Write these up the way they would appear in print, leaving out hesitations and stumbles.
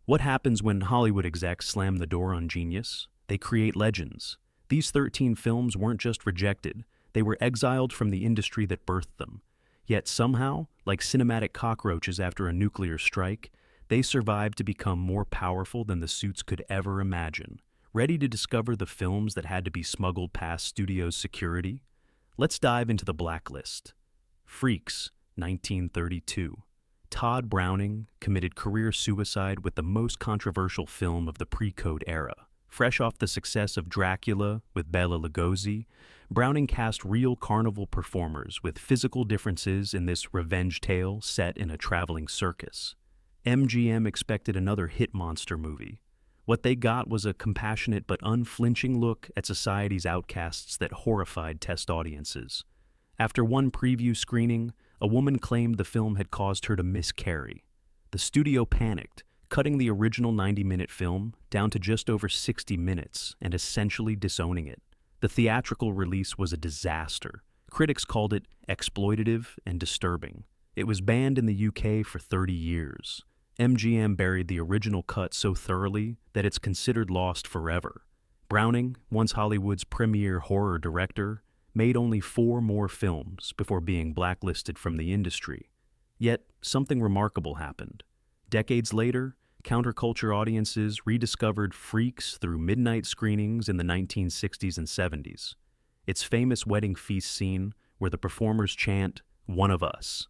What happens when Hollywood execs slam the door on genius? They create legends. These 13 films weren't just rejected, they were exiled from the industry that birthed them. Yet somehow, like cinematic cockroaches after a nuclear strike, they survived to become more powerful than the suits could ever imagine. Ready to discover the films that had to be smuggled past studios' security? Let's dive into the Blacklist. Freaks, 1932. Todd Browning committed career suicide with the most controversial film of the pre-code era. Fresh off the success of Dracula with Bela Lugosi, Browning cast real carnival performers with physical differences in this revenge tale set in a traveling circus. MGM expected another hit monster movie. What they got was a compassionate but unflinching look at society's outcasts that horrified test audiences. After one preview screening, a woman claimed the film had caused her to miscarry. The studio panicked, cutting the original 90-minute film down to just over 60 minutes and essentially disowning it. The theatrical release was a disaster. Critics called it exploitative and disturbing. It was banned in the UK for 30 years. MGM buried the original cut so thoroughly that it's considered lost forever. Browning, once Hollywood's premier horror director, made only 4 more films before being blacklisted from the industry. Yet, something remarkable happened. Decades later, counterculture audiences rediscovered Freaks through midnight screenings in the 1960s and 70s. Its famous wedding feast scene, where the performers chant, "One of us,"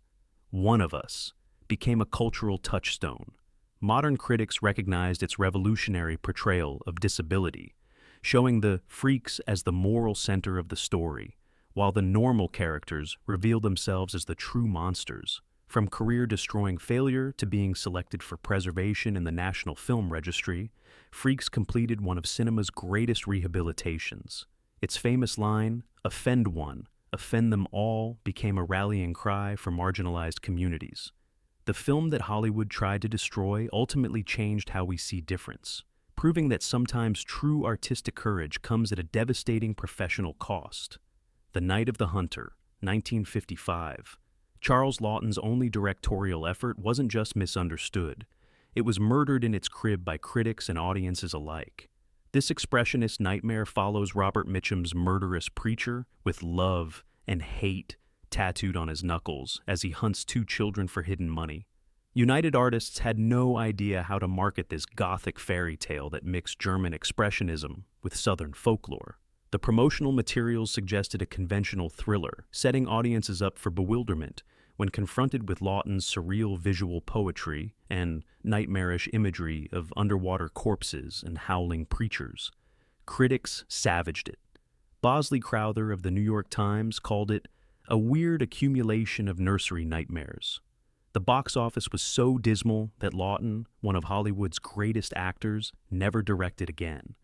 became a cultural touchstone. Modern critics recognized its revolutionary portrayal of disability, showing the freaks as the moral center of the story, while the normal characters revealed themselves as the true monsters. From career-destroying failure to being selected for preservation in the National Film Registry, Freaks completed one of cinema's greatest rehabilitations. Its famous line, "Offend one, offend them all," became a rallying cry for marginalized communities. The film that Hollywood tried to destroy ultimately changed how we see difference, proving that sometimes true artistic courage comes at a devastating professional cost. The Night of the Hunter, 1955. Charles Laughton's only directorial effort wasn't just misunderstood. It was murdered in its crib by critics and audiences alike. This expressionist nightmare follows Robert Mitchum's murderous preacher with love and hate tattooed on his knuckles as he hunts 2 children for hidden money. United Artists had no idea how to market this gothic fairy tale that mixed German expressionism with Southern folklore. The promotional materials suggested a conventional thriller, setting audiences up for bewilderment when confronted with Laughton's surreal visual poetry and nightmarish imagery of underwater corpses and howling preachers. Critics savaged it. Bosley Crowther of the New York Times called it a weird accumulation of nursery nightmares. The box office was so dismal that Laughton, one of Hollywood's greatest actors, never directed again,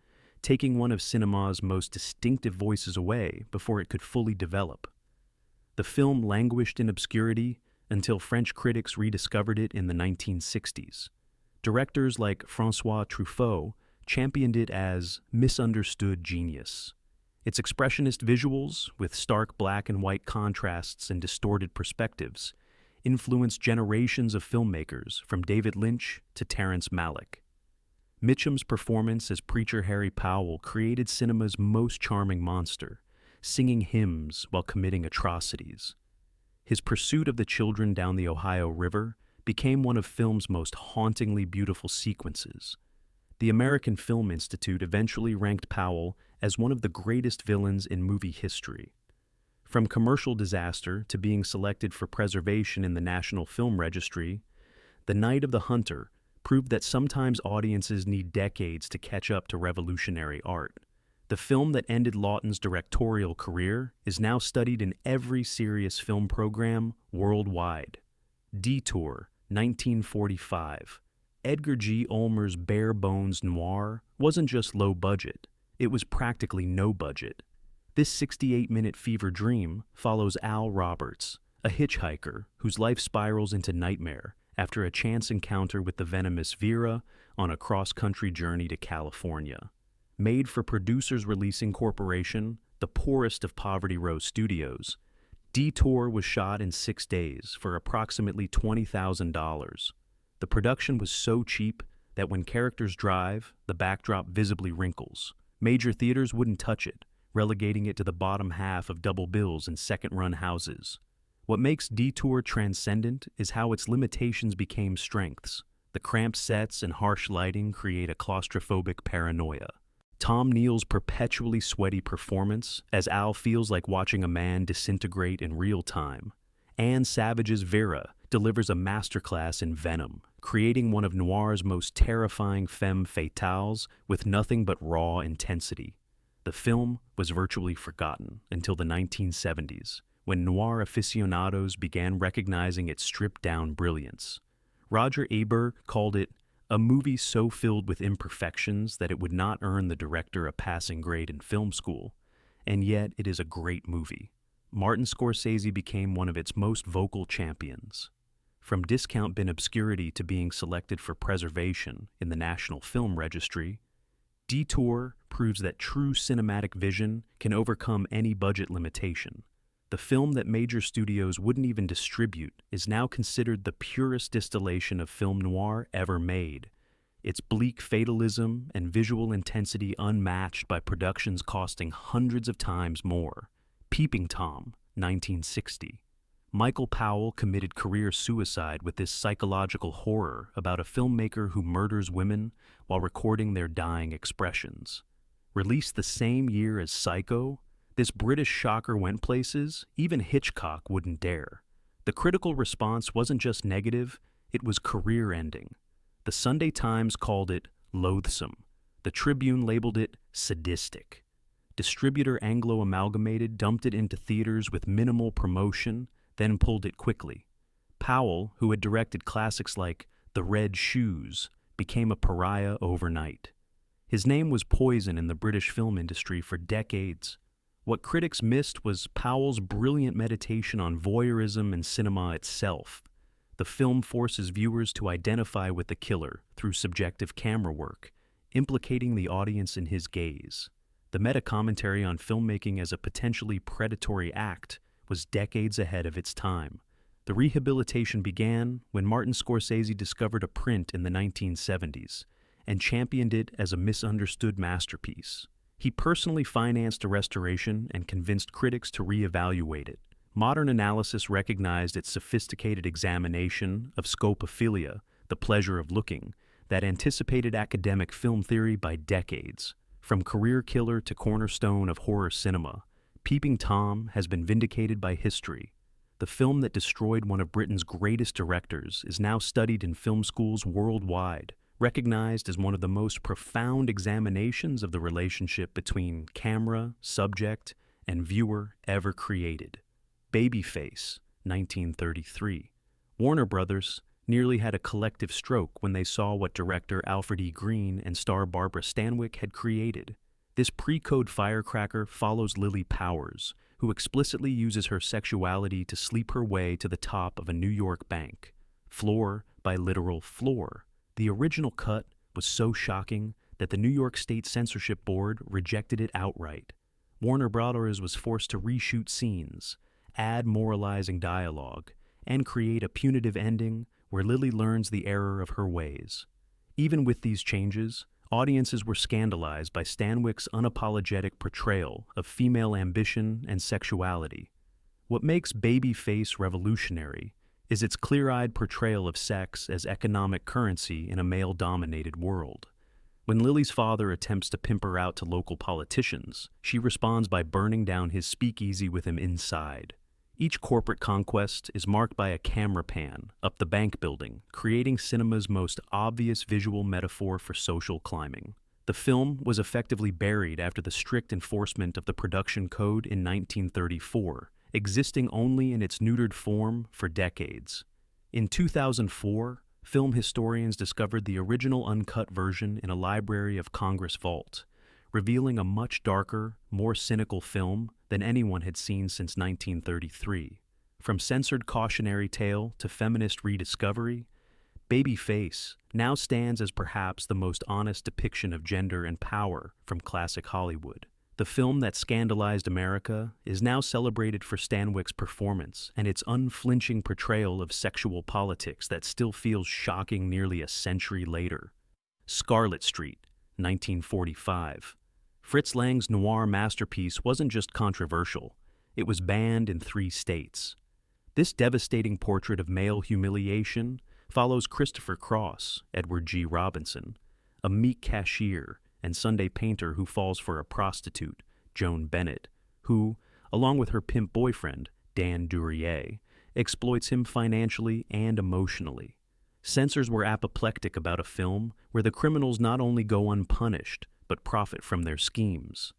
taking one of cinema's most distinctive voices away before it could fully develop. The film languished in obscurity until French critics rediscovered it in the 1960s. Directors like François Truffaut championed it as misunderstood genius. Its expressionist visuals, with stark black and white contrasts and distorted perspectives, influenced generations of filmmakers from David Lynch to Terrence Malick. Mitchum's performance as Preacher Harry Powell created cinema's most charming monster, singing hymns while committing atrocities. His pursuit of the children down the Ohio River became one of film's most hauntingly beautiful sequences. The American Film Institute eventually ranked Powell as one of the greatest villains in movie history. From commercial disaster to being selected for preservation in the National Film Registry, The Night of the Hunter proved that sometimes audiences need decades to catch up to revolutionary art. The film that ended Laughton's directorial career is now studied in every serious film program worldwide. Detour, 1945. Edgar G. Ulmer's bare-bones noir wasn't just low budget, it was practically no budget. This 68-minute fever dream follows Al Roberts, a hitchhiker whose life spirals into nightmare after a chance encounter with the venomous Vera on a cross-country journey to California. Made for Producers Releasing Corporation, the poorest of Poverty Row studios, Detour was shot in 6 days for approximately $20,000. The production was so cheap, that when characters drive, the backdrop visibly wrinkles. Major theaters wouldn't touch it, relegating it to the bottom half of double bills in second-run houses. What makes Detour transcendent is how its limitations became strengths. The cramped sets and harsh lighting create a claustrophobic paranoia. Tom Neal's perpetually sweaty performance, as Al feels like watching a man disintegrate in real time. Anne Savage's Vera delivers a masterclass in venom, creating one of noir's most terrifying femme fatales with nothing but raw intensity. The film was virtually forgotten until the 1970s, when noir aficionados began recognizing its stripped-down brilliance. Roger Ebert called it a movie so filled with imperfections that it would not earn the director a passing grade in film school, and yet it is a great movie. Martin Scorsese became one of its most vocal champions. From discount bin obscurity to being selected for preservation in the National Film Registry, Detour proves that true cinematic vision can overcome any budget limitation. The film that major studios wouldn't even distribute is now considered the purest distillation of film noir ever made. Its bleak fatalism and visual intensity unmatched by productions costing hundreds of times more. Peeping Tom, 1960. Michael Powell committed career suicide with this psychological horror about a filmmaker who murders women while recording their dying expressions. Released the same year as Psycho, this British shocker went places even Hitchcock wouldn't dare. The critical response wasn't just negative, it was career-ending. The Sunday Times called it loathsome. The Tribune labeled it sadistic. Distributor Anglo Amalgamated dumped it into theaters with minimal promotion, then pulled it quickly. Powell, who had directed classics like The Red Shoes, became a pariah overnight. His name was poison in the British film industry for decades. What critics missed was Powell's brilliant meditation on voyeurism and cinema itself. The film forces viewers to identify with the killer through subjective camera work, implicating the audience in his gaze. The meta-commentary on filmmaking as a potentially predatory act was decades ahead of its time. The rehabilitation began when Martin Scorsese discovered a print in the 1970s and championed it as a misunderstood masterpiece. He personally financed a restoration and convinced critics to reevaluate it. Modern analysis recognized its sophisticated examination of scopophilia, the pleasure of looking, that anticipated academic film theory by decades. From career killer to cornerstone of horror cinema, Peeping Tom has been vindicated by history. The film that destroyed one of Britain's greatest directors is now studied in film schools worldwide, recognized as one of the most profound examinations of the relationship between camera, subject, and viewer ever created. Babyface, 1933. Warner Brothers nearly had a collective stroke when they saw what director Alfred E. Green and star Barbara Stanwyck had created. This pre-code firecracker follows Lily Powers, who explicitly uses her sexuality to sleep her way to the top of a New York bank. Floor by literal floor. The original cut was so shocking that the New York State Censorship Board rejected it outright. Warner Brothers was forced to reshoot scenes, add moralizing dialogue, and create a punitive ending where Lily learns the error of her ways. Even with these changes, audiences were scandalized by Stanwyck's unapologetic portrayal of female ambition and sexuality. What makes Babyface revolutionary is its clear-eyed portrayal of sex as economic currency in a male-dominated world. When Lily's father attempts to pimp her out to local politicians, she responds by burning down his speakeasy with him inside. Each corporate conquest is marked by a camera pan up the bank building, creating cinema's most obvious visual metaphor for social climbing. The film was effectively buried after the strict enforcement of the production code in 1934, existing only in its neutered form for decades. In 2004, film historians discovered the original uncut version in a Library of Congress vault, revealing a much darker, more cynical film than anyone had seen since 1933. From censored cautionary tale to feminist rediscovery, Babyface now stands as perhaps the most honest depiction of gender and power from classic Hollywood. The film that scandalized America is now celebrated for Stanwyck's performance and its unflinching portrayal of sexual politics that still feels shocking nearly a century later. Scarlet Street, 1945. Fritz Lang's noir masterpiece wasn't just controversial, it was banned in 3 states. This devastating portrait of male humiliation follows Christopher Cross, Edward G. Robinson, a meek cashier and Sunday painter who falls for a prostitute, Joan Bennett, who, along with her pimp boyfriend, Dan Duryea, exploits him financially and emotionally. Censors were apoplectic about a film where the criminals not only go unpunished, but profit from their schemes.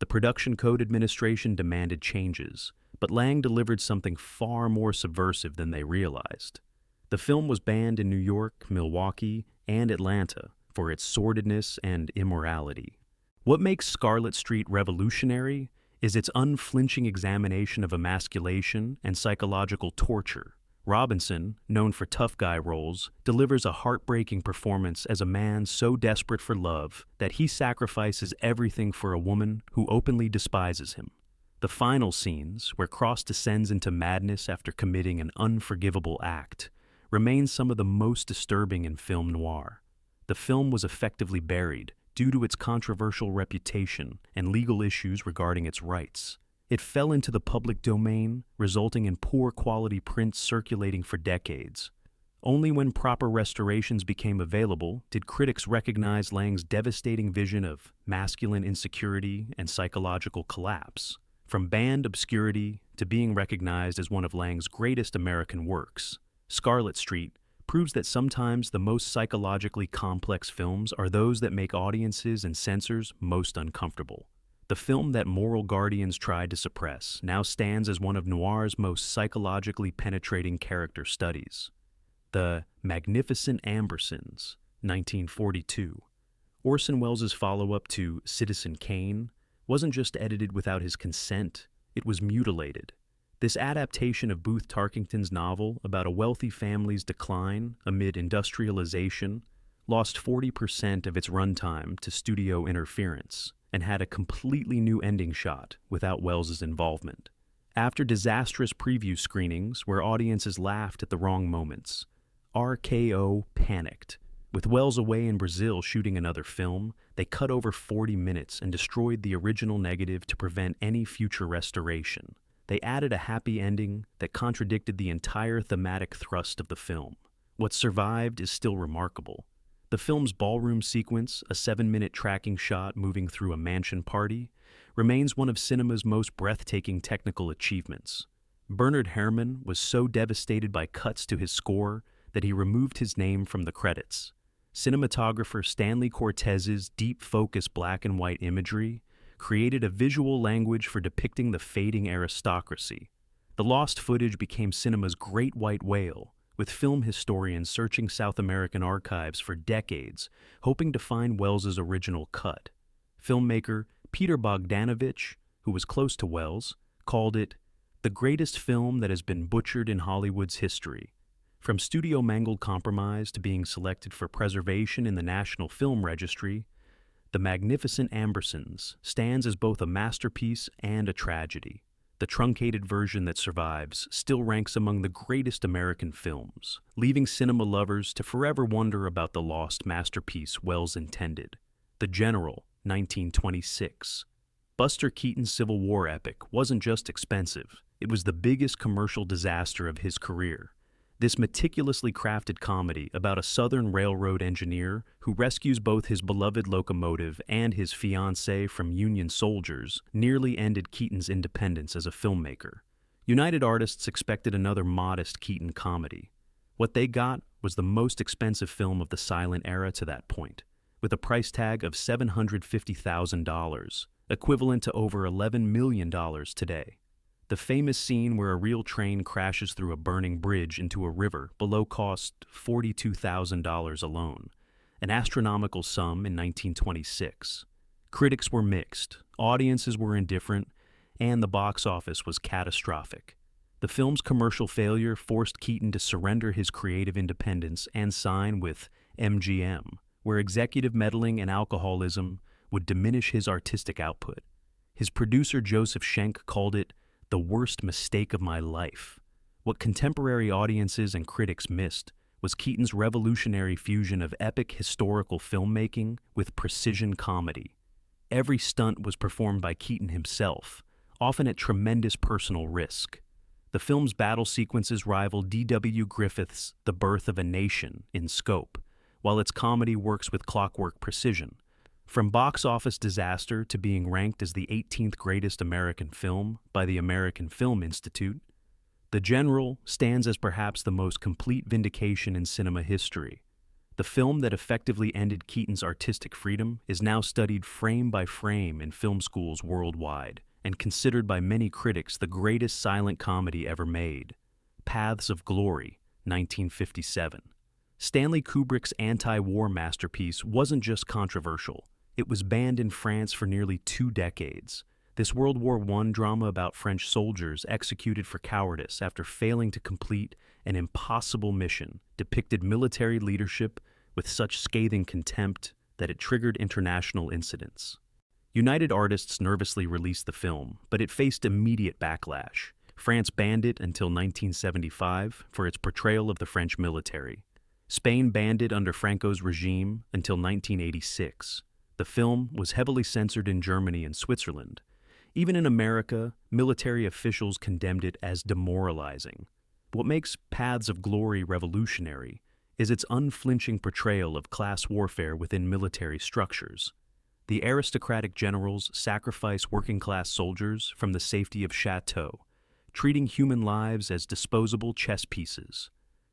The Production Code Administration demanded changes, but Lang delivered something far more subversive than they realized. The film was banned in New York, Milwaukee, and Atlanta for its sordidness and immorality. What makes Scarlet Street revolutionary is its unflinching examination of emasculation and psychological torture. Robinson, known for tough guy roles, delivers a heartbreaking performance as a man so desperate for love that he sacrifices everything for a woman who openly despises him. The final scenes, where Cross descends into madness after committing an unforgivable act, remain some of the most disturbing in film noir. The film was effectively buried due to its controversial reputation and legal issues regarding its rights. It fell into the public domain, resulting in poor quality prints circulating for decades. Only when proper restorations became available did critics recognize Lang's devastating vision of masculine insecurity and psychological collapse. From banned obscurity to being recognized as one of Lang's greatest American works, Scarlet Street proves that sometimes the most psychologically complex films are those that make audiences and censors most uncomfortable. The film that moral guardians tried to suppress now stands as one of noir's most psychologically penetrating character studies. The Magnificent Ambersons, 1942. Orson Welles' follow-up to Citizen Kane wasn't just edited without his consent, it was mutilated. This adaptation of Booth Tarkington's novel about a wealthy family's decline amid industrialization lost 40% of its runtime to studio interference and had a completely new ending shot without Welles' involvement. After disastrous preview screenings where audiences laughed at the wrong moments, RKO panicked. With Welles away in Brazil shooting another film, they cut over 40 minutes and destroyed the original negative to prevent any future restoration. They added a happy ending that contradicted the entire thematic thrust of the film. What survived is still remarkable. The film's ballroom sequence, a 7-minute tracking shot moving through a mansion party, remains one of cinema's most breathtaking technical achievements. Bernard Herrmann was so devastated by cuts to his score that he removed his name from the credits. Cinematographer Stanley Cortez's deep-focus black and white imagery created a visual language for depicting the fading aristocracy. The lost footage became cinema's great white whale, with film historians searching South American archives for decades, hoping to find Welles' original cut. Filmmaker Peter Bogdanovich, who was close to Welles, called it the greatest film that has been butchered in Hollywood's history. From studio-mangled compromise to being selected for preservation in the National Film Registry, The Magnificent Ambersons stands as both a masterpiece and a tragedy. The truncated version that survives still ranks among the greatest American films, leaving cinema lovers to forever wonder about the lost masterpiece Welles intended. The General, 1926. Buster Keaton's Civil War epic wasn't just expensive, it was the biggest commercial disaster of his career. This meticulously crafted comedy about a Southern railroad engineer who rescues both his beloved locomotive and his fiancée from Union soldiers nearly ended Keaton's independence as a filmmaker. United Artists expected another modest Keaton comedy. What they got was the most expensive film of the silent era to that point, with a price tag of $750,000, equivalent to over $11 million today. The famous scene where a real train crashes through a burning bridge into a river below cost $42,000 alone, an astronomical sum in 1926. Critics were mixed, audiences were indifferent, and the box office was catastrophic. The film's commercial failure forced Keaton to surrender his creative independence and sign with MGM, where executive meddling and alcoholism would diminish his artistic output. His producer Joseph Schenck called it the worst mistake of my life. What contemporary audiences and critics missed was Keaton's revolutionary fusion of epic historical filmmaking with precision comedy. Every stunt was performed by Keaton himself, often at tremendous personal risk. The film's battle sequences rival D.W. Griffith's The Birth of a Nation in scope, while its comedy works with clockwork precision. From box office disaster to being ranked as the 18th greatest American film by the American Film Institute, The General stands as perhaps the most complete vindication in cinema history. The film that effectively ended Keaton's artistic freedom is now studied frame by frame in film schools worldwide and considered by many critics the greatest silent comedy ever made. Paths of Glory, 1957. Stanley Kubrick's anti-war masterpiece wasn't just controversial. It was banned in France for nearly 2 decades. This World War I drama about French soldiers executed for cowardice after failing to complete an impossible mission depicted military leadership with such scathing contempt that it triggered international incidents. United Artists nervously released the film, but it faced immediate backlash. France banned it until 1975 for its portrayal of the French military. Spain banned it under Franco's regime until 1986. The film was heavily censored in Germany and Switzerland. Even in America, military officials condemned it as demoralizing. What makes Paths of Glory revolutionary is its unflinching portrayal of class warfare within military structures. The aristocratic generals sacrifice working-class soldiers from the safety of chateaux, treating human lives as disposable chess pieces.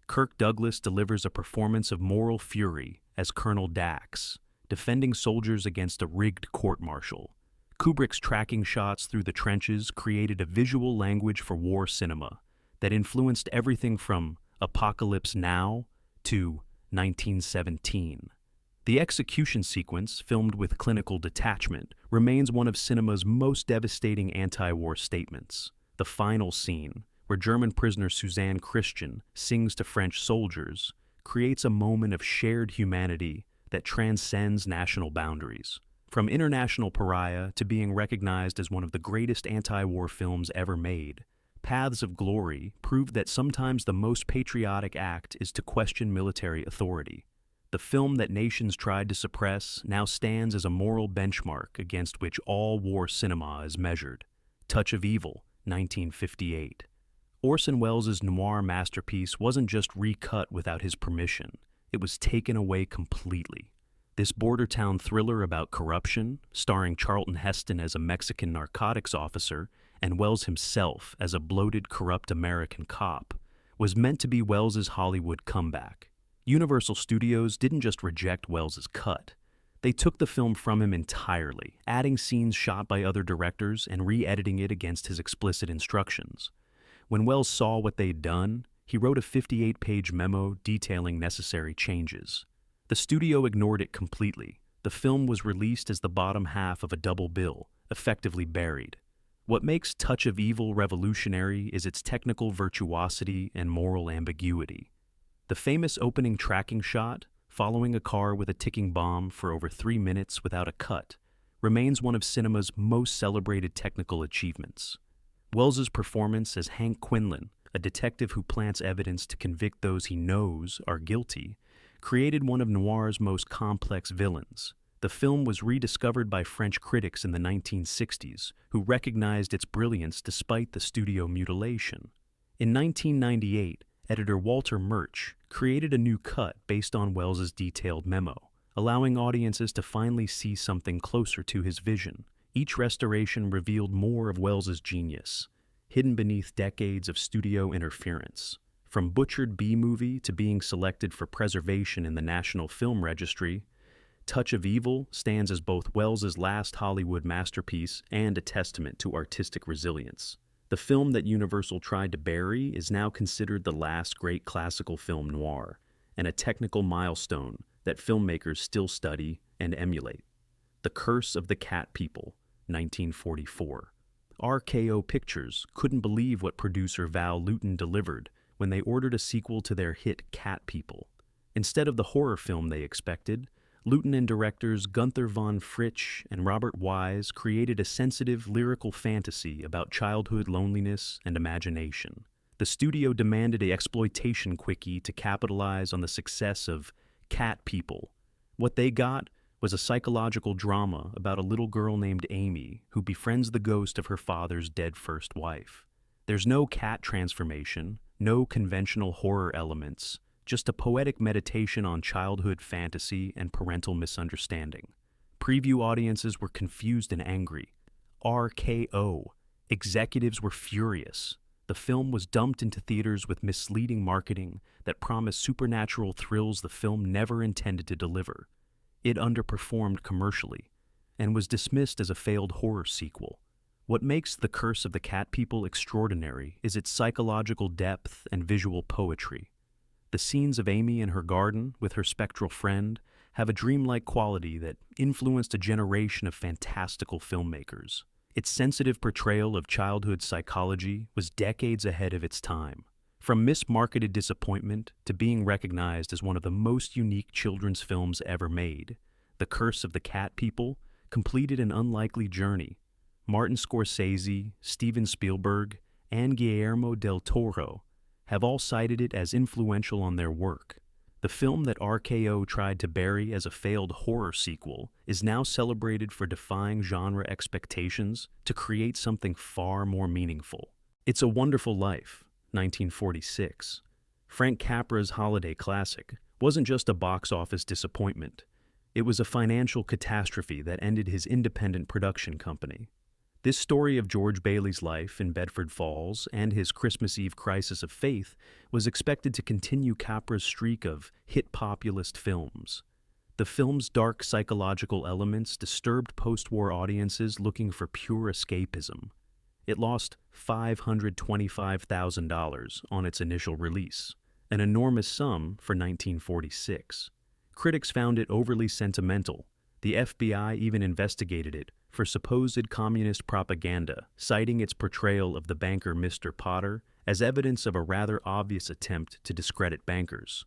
Kirk Douglas delivers a performance of moral fury as Colonel Dax, defending soldiers against a rigged court-martial. Kubrick's tracking shots through the trenches created a visual language for war cinema that influenced everything from Apocalypse Now to 1917. The execution sequence, filmed with clinical detachment, remains one of cinema's most devastating anti-war statements. The final scene, where German prisoner Suzanne Christian sings to French soldiers, creates a moment of shared humanity that transcends national boundaries. From International Pariah to being recognized as one of the greatest anti-war films ever made, Paths of Glory proved that sometimes the most patriotic act is to question military authority. The film that nations tried to suppress now stands as a moral benchmark against which all war cinema is measured. Touch of Evil, 1958. Orson Welles' noir masterpiece wasn't just recut without his permission. It was taken away completely. This border town thriller about corruption, starring Charlton Heston as a Mexican narcotics officer and Welles himself as a bloated, corrupt American cop, was meant to be Welles' Hollywood comeback. Universal Studios didn't just reject Welles' cut. They took the film from him entirely, adding scenes shot by other directors and re-editing it against his explicit instructions. When Welles saw what they'd done, he wrote a 58-page memo detailing necessary changes. The studio ignored it completely. The film was released as the bottom half of a double bill, effectively buried. What makes Touch of Evil revolutionary is its technical virtuosity and moral ambiguity. The famous opening tracking shot, following a car with a ticking bomb for over 3 minutes without a cut, remains one of cinema's most celebrated technical achievements. Welles' performance as Hank Quinlan, a detective who plants evidence to convict those he knows are guilty, created one of noir's most complex villains. The film was rediscovered by French critics in the 1960s, who recognized its brilliance despite the studio mutilation. In 1998, editor Walter Murch created a new cut based on Welles' detailed memo, allowing audiences to finally see something closer to his vision. Each restoration revealed more of Welles' genius, hidden beneath decades of studio interference. From butchered B-movie to being selected for preservation in the National Film Registry, Touch of Evil stands as both Welles' last Hollywood masterpiece and a testament to artistic resilience. The film that Universal tried to bury is now considered the last great classical film noir, and a technical milestone that filmmakers still study and emulate. The Curse of the Cat People, 1944. RKO Pictures couldn't believe what producer Val Lewton delivered when they ordered a sequel to their hit Cat People. Instead of the horror film they expected, Lewton and directors Gunther von Fritsch and Robert Wise created a sensitive, lyrical fantasy about childhood loneliness and imagination. The The studio demanded an exploitation quickie to capitalize on the success of Cat People. What they got was a psychological drama about a little girl named Amy who befriends the ghost of her father's dead first wife. There's no cat transformation, no conventional horror elements, just a poetic meditation on childhood fantasy and parental misunderstanding. Preview audiences were confused and angry. RKO. Executives were furious. The film was dumped into theaters with misleading marketing that promised supernatural thrills the film never intended to deliver. It underperformed commercially and was dismissed as a failed horror sequel. What makes The Curse of the Cat People extraordinary is its psychological depth and visual poetry. The scenes of Amy in her garden with her spectral friend have a dreamlike quality that influenced a generation of fantastical filmmakers. Its sensitive portrayal of childhood psychology was decades ahead of its time. From mismarketed disappointment to being recognized as one of the most unique children's films ever made, The Curse of the Cat People completed an unlikely journey. Martin Scorsese, Steven Spielberg, and Guillermo del Toro have all cited it as influential on their work. The film that RKO tried to bury as a failed horror sequel is now celebrated for defying genre expectations to create something far more meaningful. It's a Wonderful Life, 1946. Frank Capra's holiday classic wasn't just a box office disappointment. It was a financial catastrophe that ended his independent production company. This story of George Bailey's life in Bedford Falls and his Christmas Eve crisis of faith was expected to continue Capra's streak of hit populist films. The film's dark psychological elements disturbed post-war audiences looking for pure escapism. It lost $525,000 on its initial release, an enormous sum for 1946. Critics found it overly sentimental. The FBI even investigated it for supposed communist propaganda, citing its portrayal of the banker Mr. Potter as evidence of a rather obvious attempt to discredit bankers.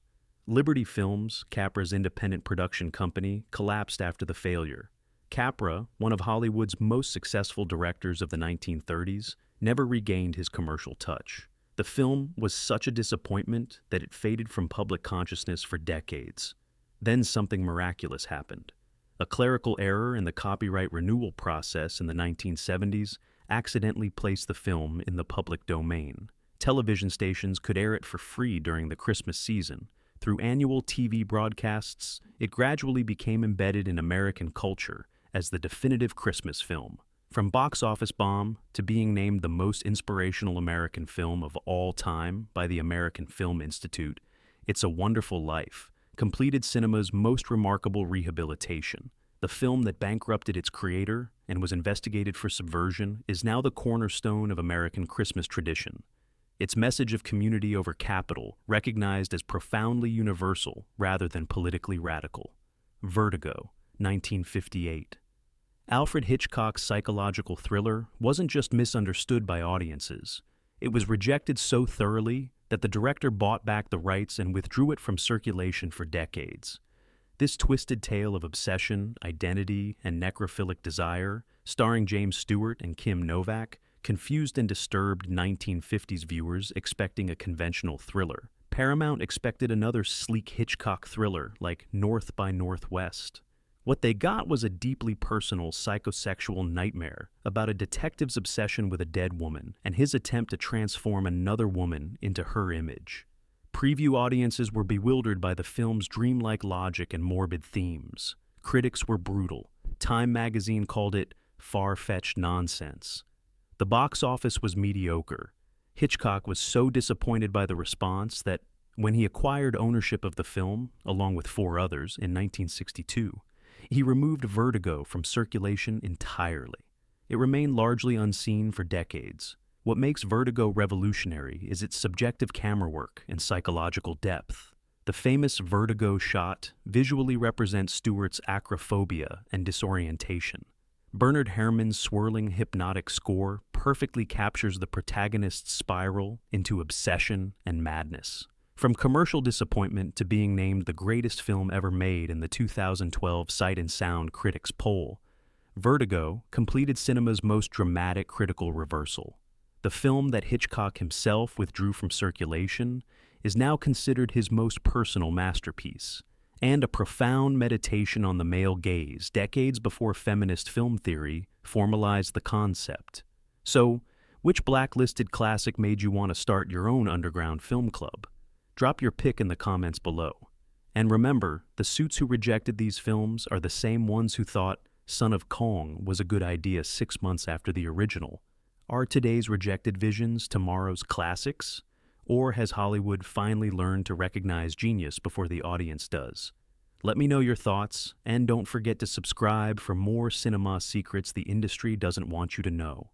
Liberty Films, Capra's independent production company, collapsed after the failure. Capra, one of Hollywood's most successful directors of the 1930s, never regained his commercial touch. The film was such a disappointment that it faded from public consciousness for decades. Then something miraculous happened. A clerical error in the copyright renewal process in the 1970s accidentally placed the film in the public domain. Television stations could air it for free during the Christmas season. Through annual TV broadcasts, it gradually became embedded in American culture as the definitive Christmas film. From box office bomb to being named the most inspirational American film of all time by the American Film Institute, It's a Wonderful Life completed cinema's most remarkable rehabilitation. The film that bankrupted its creator and was investigated for subversion is now the cornerstone of American Christmas tradition. Its message of community over capital recognized as profoundly universal rather than politically radical. Vertigo, 1958. Alfred Hitchcock's psychological thriller wasn't just misunderstood by audiences. It was rejected so thoroughly that the director bought back the rights and withdrew it from circulation for decades. This twisted tale of obsession, identity, and necrophilic desire, starring James Stewart and Kim Novak, confused and disturbed 1950s viewers expecting a conventional thriller. Paramount expected another sleek Hitchcock thriller like North by Northwest. What they got was a deeply personal psychosexual nightmare about a detective's obsession with a dead woman and his attempt to transform another woman into her image. Preview audiences were bewildered by the film's dreamlike logic and morbid themes. Critics were brutal. Time magazine called it far-fetched nonsense. The box office was mediocre. Hitchcock was so disappointed by the response that when he acquired ownership of the film, along with 4 others, in 1962, he removed Vertigo from circulation entirely. It remained largely unseen for decades. What makes Vertigo revolutionary is its subjective camera work and psychological depth. The famous Vertigo shot visually represents Stewart's acrophobia and disorientation. Bernard Herrmann's swirling hypnotic score perfectly captures the protagonist's spiral into obsession and madness. From commercial disappointment to being named the greatest film ever made in the 2012 Sight and Sound Critics poll, Vertigo completed cinema's most dramatic critical reversal. The film that Hitchcock himself withdrew from circulation is now considered his most personal masterpiece, and a profound meditation on the male gaze decades before feminist film theory formalized the concept. So, which blacklisted classic made you want to start your own underground film club? Drop your pick in the comments below. And remember, the suits who rejected these films are the same ones who thought Son of Kong was a good idea 6 months after the original. Are today's rejected visions tomorrow's classics? Or has Hollywood finally learned to recognize genius before the audience does? Let me know your thoughts, and don't forget to subscribe for more cinema secrets the industry doesn't want you to know.